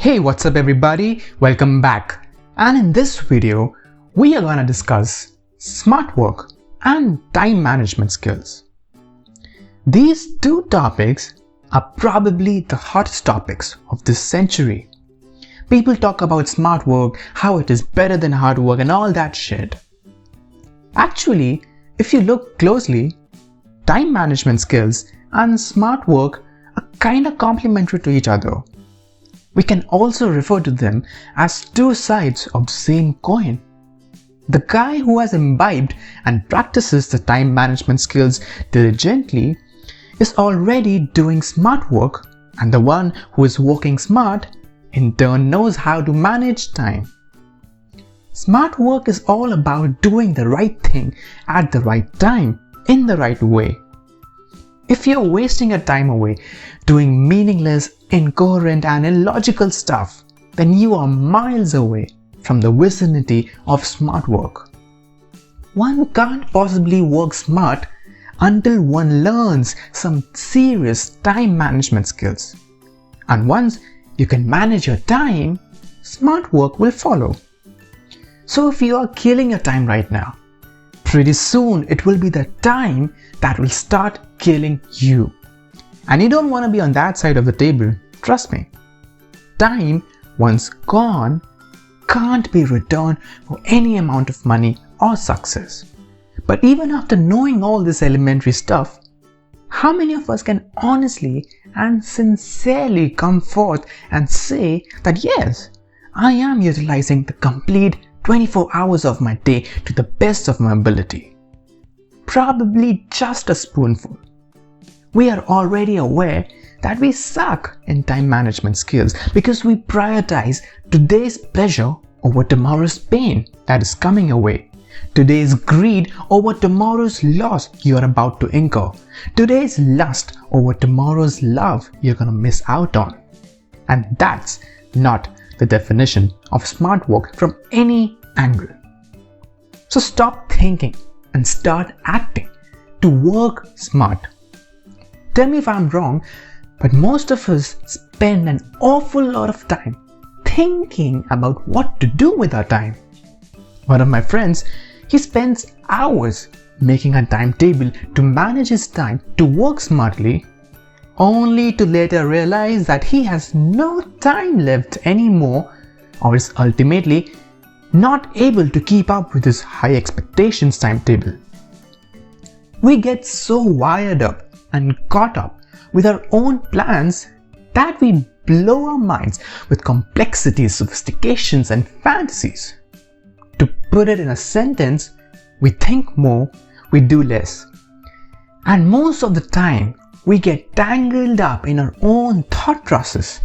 Hey, what's up everybody? Welcome back. And in this video, we are going to discuss smart work and time management skills. These two topics are probably the hottest topics of this century. People talk about smart work, how it is better than hard work and all that shit. Actually, if you look closely, time management skills and smart work are kind of complementary to each other. We can also refer to them as two sides of the same coin. The guy who has imbibed and practices the time management skills diligently is already doing smart work, and the one who is working smart in turn knows how to manage time. Smart work is all about doing the right thing at the right time, in the right way. If you're wasting your time away doing meaningless, incoherent and illogical stuff, then you are miles away from the vicinity of smart work. One can't possibly work smart until one learns some serious time management skills. And once you can manage your time, smart work will follow. So if you are killing your time right now, pretty soon it will be the time that will start killing you. And you don't want to be on that side of the table, trust me. Time, once gone, can't be returned for any amount of money or success. But even after knowing all this elementary stuff, how many of us can honestly and sincerely come forth and say that yes, I am utilizing the complete 24 hours of my day to the best of my ability? Probably just a spoonful. We are already aware that we suck in time management skills because we prioritize today's pleasure over tomorrow's pain that is coming away, today's greed over tomorrow's loss you are about to incur, today's lust over tomorrow's love you're gonna miss out on. And that's not the definition of smart work from any angle. So stop thinking and start acting to work smart. Tell me if I'm wrong, but most of us spend an awful lot of time thinking about what to do with our time. One of my friends, he spends hours making a timetable to manage his time to work smartly, only to later realize that he has no time left anymore or is ultimately not able to keep up with his high expectations timetable. We get so wired up and caught up with our own plans that we blow our minds with complexities, sophistications and fantasies. To put it in a sentence, we think more, we do less. And most of the time, we get tangled up in our own thought process.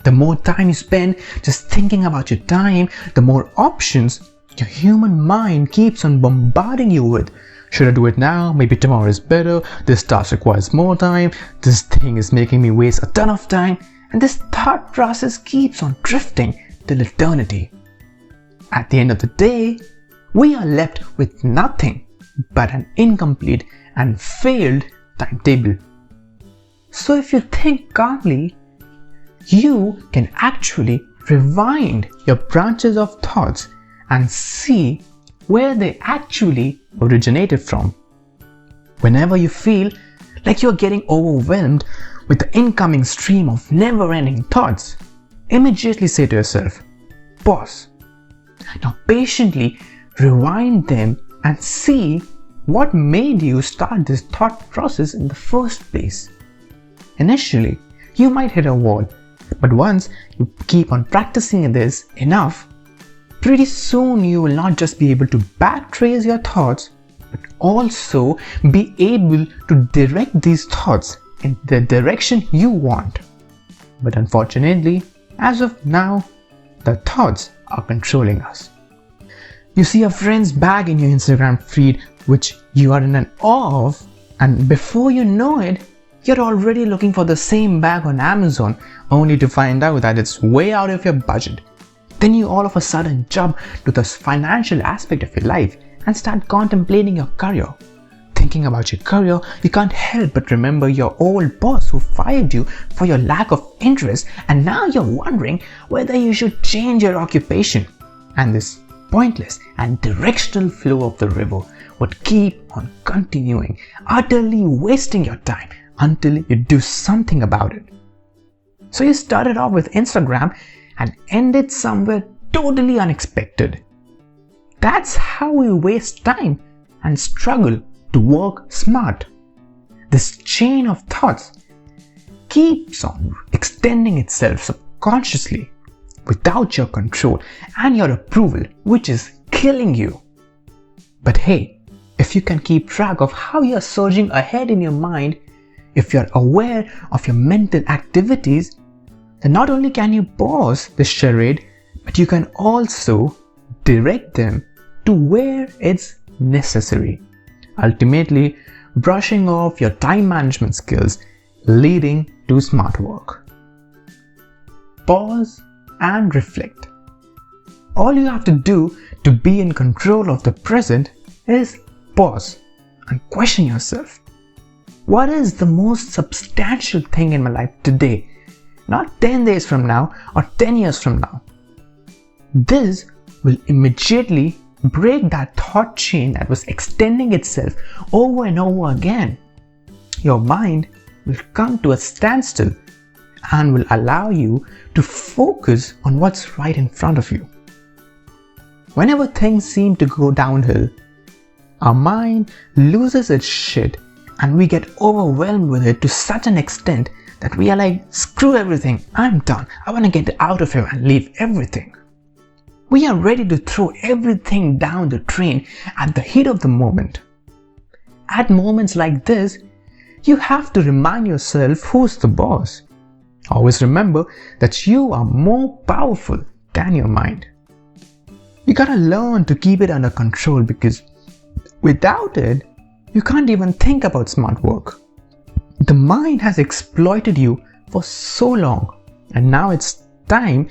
The more time you spend just thinking about your time, the more options your human mind keeps on bombarding you with. Should I do it now? Maybe tomorrow is better. This task requires more time. This thing is making me waste a ton of time. And this thought process keeps on drifting till eternity. At the end of the day, we are left with nothing but an incomplete and failed timetable. So if you think calmly, you can actually rewind your branches of thoughts and see where they actually originated from. Whenever you feel like you're getting overwhelmed with the incoming stream of never-ending thoughts, immediately say to yourself, pause. Now patiently rewind them and see what made you start this thought process in the first place. Initially, you might hit a wall, but once you keep on practicing this enough, pretty soon you will not just be able to backtrace your thoughts, but also be able to direct these thoughts in the direction you want. But unfortunately, as of now, the thoughts are controlling us. You see a friend's bag in your Instagram feed which you are in an awe of, and before you know it, you're already looking for the same bag on Amazon only to find out that it's way out of your budget. Then you all of a sudden jump to the financial aspect of your life and start contemplating your career, thinking about your career, you can't help but remember your old boss who fired you for your lack of interest, and now you're wondering whether you should change your occupation. And this pointless and directional flow of the river would keep on continuing, utterly wasting your time until you do something about it. So you started off with Instagram and ended somewhere totally unexpected. That's how we waste time and struggle to work smart. This chain of thoughts keeps on extending itself subconsciously without your control and your approval, which is killing you. But hey, if you can keep track of how you're surging ahead in your mind, if you're aware of your mental activities, then not only can you pause the charade, but you can also direct them to where it's necessary, ultimately brushing off your time management skills, leading to smart work. Pause and reflect. All you have to do to be in control of the present is pause and question yourself. What is the most substantial thing in my life today? Not 10 days from now or 10 years from now. This will immediately break that thought chain that was extending itself over and over again. Your mind will come to a standstill and will allow you to focus on what's right in front of you. Whenever things seem to go downhill, our mind loses its shit and we get overwhelmed with it to such an extent that we are like, screw everything, I'm done, I want to get out of here and leave everything. We are ready to throw everything down the drain at the heat of the moment. At moments like this, you have to remind yourself who's the boss. Always remember that you are more powerful than your mind. You gotta learn to keep it under control, because without it, you can't even think about smart work. The mind has exploited you for so long, and now it's time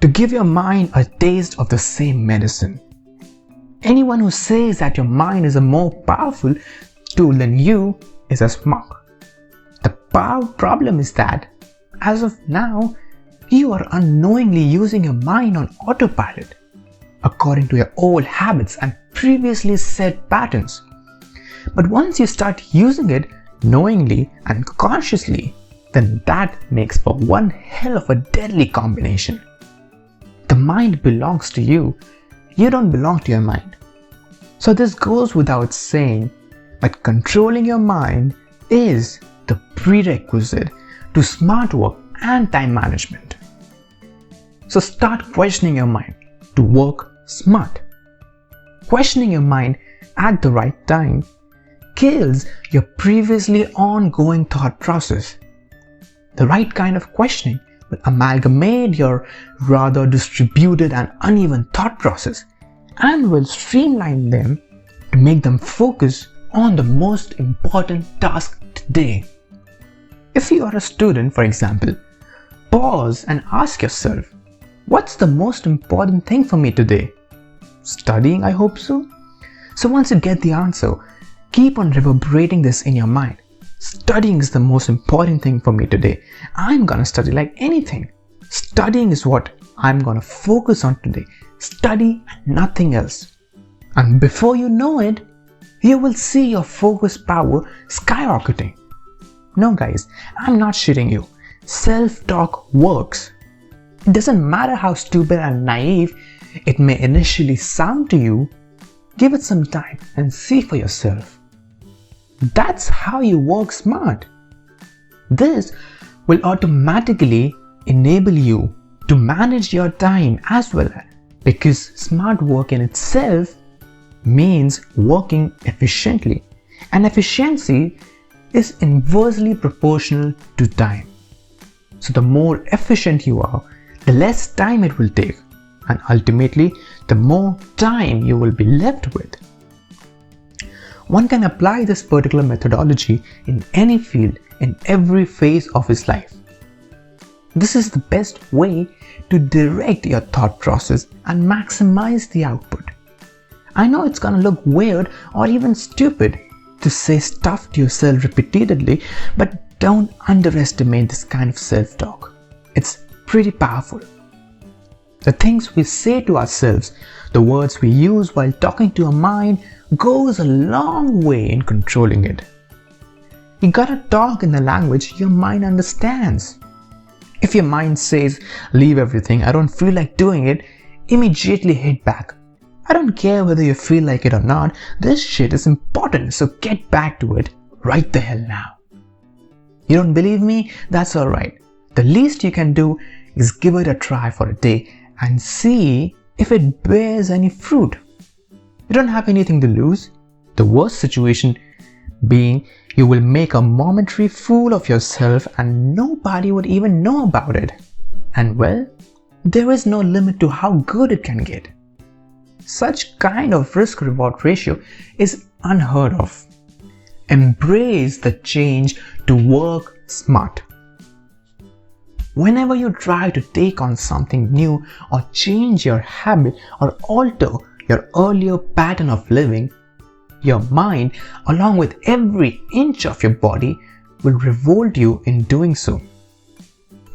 to give your mind a taste of the same medicine. Anyone who says that your mind is a more powerful tool than you is a smart. The problem is that, as of now, you are unknowingly using your mind on autopilot, according to your old habits and previously set patterns. But once you start using it knowingly and consciously, then that makes for one hell of a deadly combination. The mind belongs to you, you don't belong to your mind. So this goes without saying, but controlling your mind is the prerequisite to smart work and time management. So start questioning your mind to work smart. Questioning your mind at the right time kills your previously ongoing thought process. The right kind of questioning will amalgamate your rather distributed and uneven thought process and will streamline them to make them focus on the most important task today. If you are a student, for example, pause and ask yourself, what's the most important thing for me today? Studying, I hope so. So once you get the answer, keep on reverberating this in your mind. Studying is the most important thing for me today. I'm gonna study like anything. Studying is what I'm gonna focus on today. Study and nothing else. And before you know it, you will see your focus power skyrocketing. No guys, I'm not shitting you. Self-talk works. It doesn't matter how stupid and naive it may initially sound to you. Give it some time and see for yourself. That's how you work smart. This will automatically enable you to manage your time as well, because smart work in itself means working efficiently, and efficiency is inversely proportional to time. So the more efficient you are, the less time it will take, and ultimately the more time you will be left with. One can apply this particular methodology in any field, in every phase of his life. This is the best way to direct your thought process and maximize the output. I know it's gonna look weird or even stupid to say stuff to yourself repeatedly, but don't underestimate this kind of self-talk. It's pretty powerful. The things we say to ourselves, the words we use while talking to our mind, goes a long way in controlling it. You gotta talk in the language your mind understands. If your mind says, leave everything, I don't feel like doing it, immediately hit back. I don't care whether you feel like it or not, this shit is important, so get back to it right the hell now. You don't believe me? That's alright. The least you can do is give it a try for a day and see if it bears any fruit. You don't have anything to lose. The worst situation being you will make a momentary fool of yourself and nobody would even know about it. And well, there is no limit to how good it can get. Such kind of risk-reward ratio is unheard of. Embrace the change to work smart. Whenever you try to take on something new or change your habit or alter your earlier pattern of living, your mind, along with every inch of your body, will revolt you in doing so.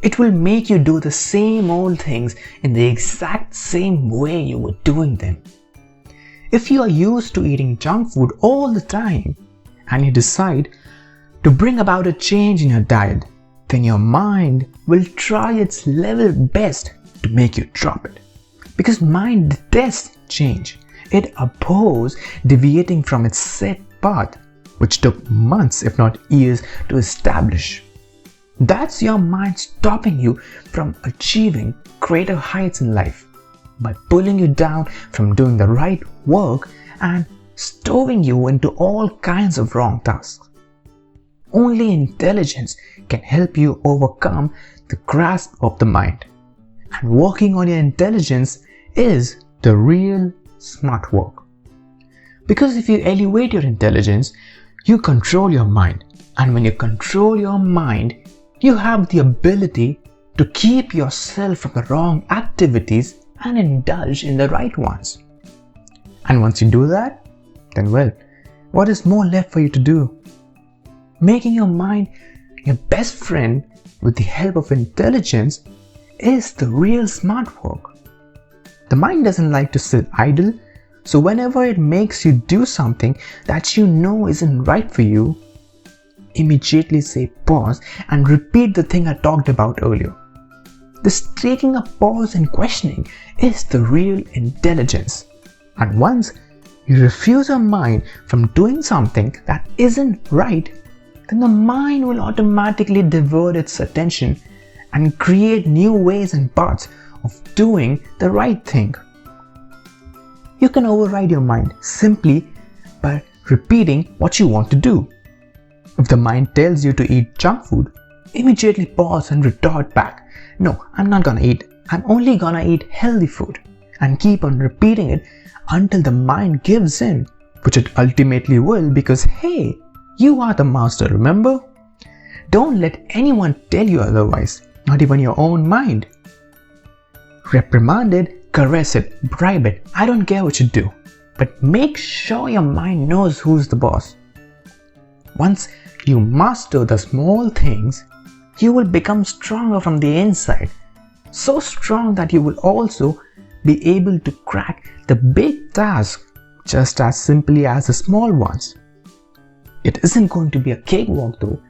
It will make you do the same old things in the exact same way you were doing them. If you are used to eating junk food all the time and you decide to bring about a change in your diet, then your mind will try its level best to make you drop it. Because mind detests change. It abhors deviating from its set path, which took months if not years to establish. That's your mind stopping you from achieving greater heights in life by pulling you down from doing the right work and stowing you into all kinds of wrong tasks. Only intelligence can help you overcome the grasp of the mind. And working on your intelligence is the real smart work. Because if you elevate your intelligence, you control your mind. And when you control your mind, you have the ability to keep yourself from the wrong activities and indulge in the right ones. And once you do that, then well, what is more left for you to do? Making your mind your best friend with the help of intelligence is the real smart work. The mind doesn't like to sit idle, so whenever it makes you do something that you know isn't right for you, immediately say pause and repeat the thing I talked about earlier. This taking a pause and questioning is the real intelligence. And once you refuse your mind from doing something that isn't right, then the mind will automatically divert its attention and create new ways and paths of doing the right thing. You can override your mind simply by repeating what you want to do. If the mind tells you to eat junk food, immediately pause and retort back, no, I'm not gonna eat. I'm only gonna eat healthy food, and keep on repeating it until the mind gives in, which it ultimately will because hey, you are the master, remember? Don't let anyone tell you otherwise, not even your own mind. Reprimand it, caress it, bribe it, I don't care what you do, but make sure your mind knows who's the boss. Once you master the small things, you will become stronger from the inside, so strong that you will also be able to crack the big tasks just as simply as the small ones. It isn't going to be a cakewalk though.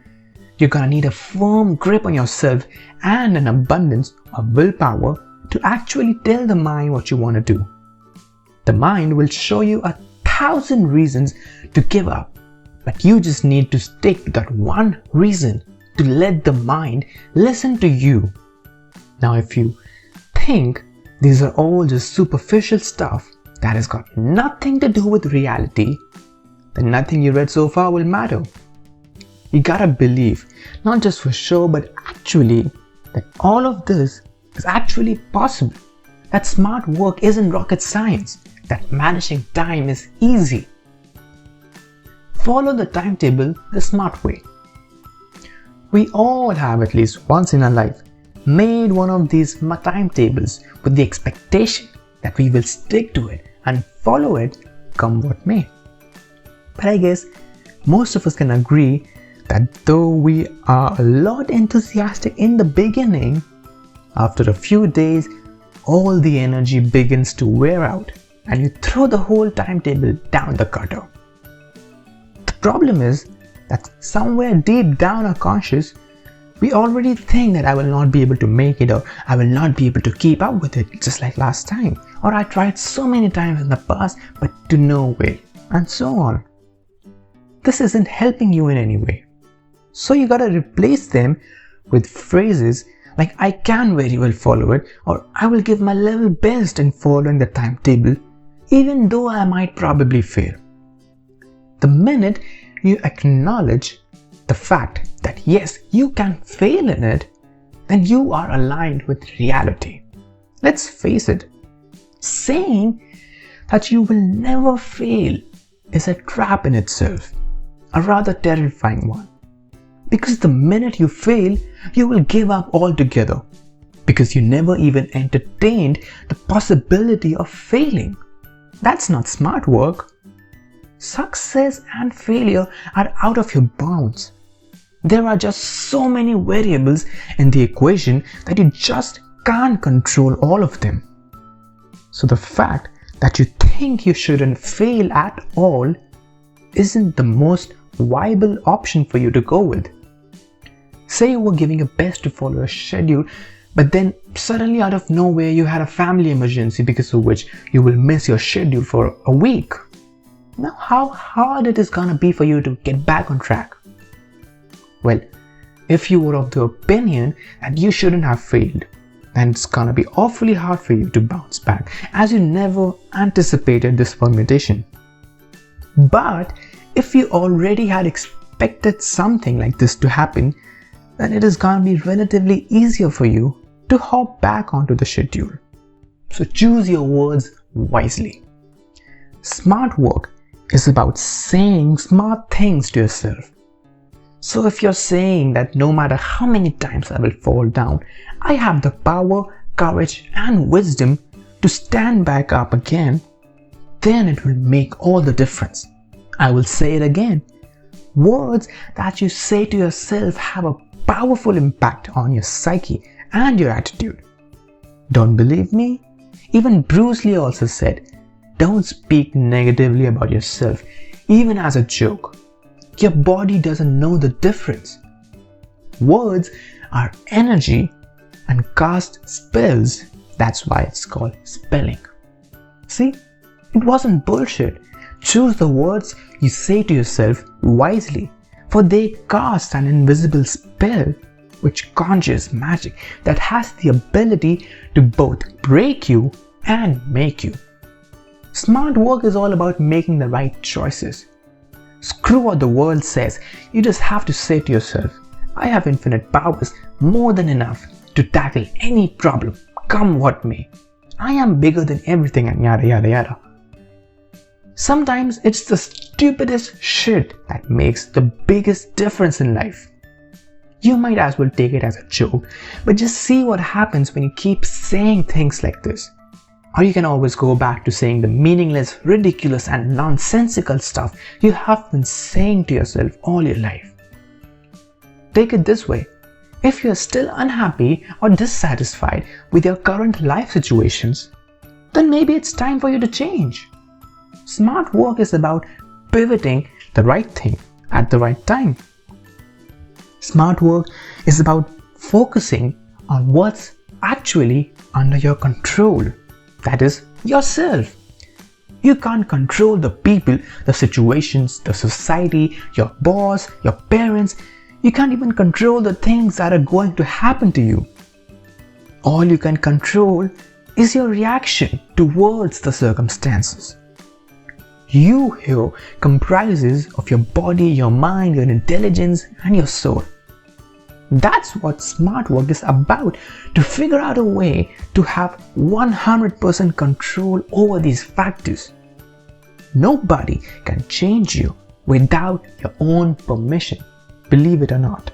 You're gonna need a firm grip on yourself and an abundance of willpower to actually tell the mind what you want to do. The mind will show you 1,000 reasons to give up, but you just need to stick to that one reason to let the mind listen to you. Now if you think these are all just superficial stuff that has got nothing to do with reality, then nothing you read so far will matter. You gotta believe, not just for sure but actually, that all of this is actually possible. That smart work isn't rocket science. That managing time is easy. Follow the timetable the smart way. We all have at least once in our life made one of these timetables with the expectation that we will stick to it and follow it come what may. But I guess most of us can agree that though we are a lot enthusiastic in the beginning, after a few days, all the energy begins to wear out and you throw the whole timetable down the gutter. The problem is that somewhere deep down our conscious, we already think that I will not be able to make it, or I will not be able to keep up with it just like last time, or I tried so many times in the past but to no avail, and so on. This isn't helping you in any way. So you gotta replace them with phrases like I can very well follow it, or I will give my level best in following the timetable even though I might probably fail. The minute you acknowledge the fact that yes, you can fail in it, then you are aligned with reality. Let's face it, saying that you will never fail is a trap in itself, a rather terrifying one. Because the minute you fail, you will give up altogether, because you never even entertained the possibility of failing. That's not smart work. Success and failure are out of your bounds. There are just so many variables in the equation that you just can't control all of them. So the fact that you think you shouldn't fail at all isn't the most viable option for you to go with. Say you were giving your best to follow a schedule, but then suddenly out of nowhere you had a family emergency because of which you will miss your schedule for a week. Now how hard it is gonna be for you to get back on track? Well, if you were of the opinion that you shouldn't have failed, then it's gonna be awfully hard for you to bounce back, as you never anticipated this permutation. But if you already had expected something like this to happen, then it is gonna be relatively easier for you to hop back onto the schedule. So choose your words wisely. Smart work is about saying smart things to yourself. So if you're saying that no matter how many times I will fall down, I have the power, courage and wisdom to stand back up again, then it will make all the difference. I will say it again. Words that you say to yourself have a powerful impact on your psyche and your attitude. Don't believe me? Even Bruce Lee also said, don't speak negatively about yourself, even as a joke. Your body doesn't know the difference. Words are energy and cast spells. That's why it's called spelling. See, it wasn't bullshit. Choose the words you say to yourself wisely, for they cast an invisible spell which conjures magic that has the ability to both break you and make you. Smart work is all about making the right choices. Screw what the world says, you just have to say to yourself, I have infinite powers, more than enough to tackle any problem, come what may. I am bigger than everything and yada yada yada. Sometimes it's the stupidest shit that makes the biggest difference in life. You might as well take it as a joke, but just see what happens when you keep saying things like this. Or you can always go back to saying the meaningless, ridiculous and nonsensical stuff you have been saying to yourself all your life. Take it this way. If you're still unhappy or dissatisfied with your current life situations, then maybe it's time for you to change. Smart work is about pivoting the right thing at the right time. Smart work is about focusing on what's actually under your control. That is yourself. You can't control the people, the situations, the society, your boss, your parents. You can't even control the things that are going to happen to you. All you can control is your reaction towards the circumstances. You here comprises of your body, your mind, your intelligence and your soul. That's what smart work is about, to figure out a way to have 100% control over these factors. Nobody can change you without your own permission, believe it or not.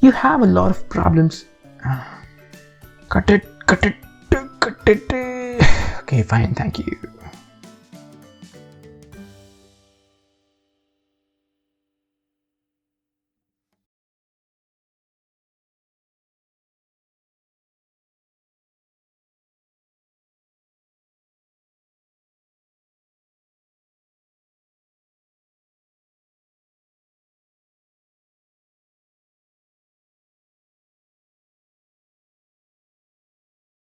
You have a lot of problems. Cut it. Okay, fine, thank you.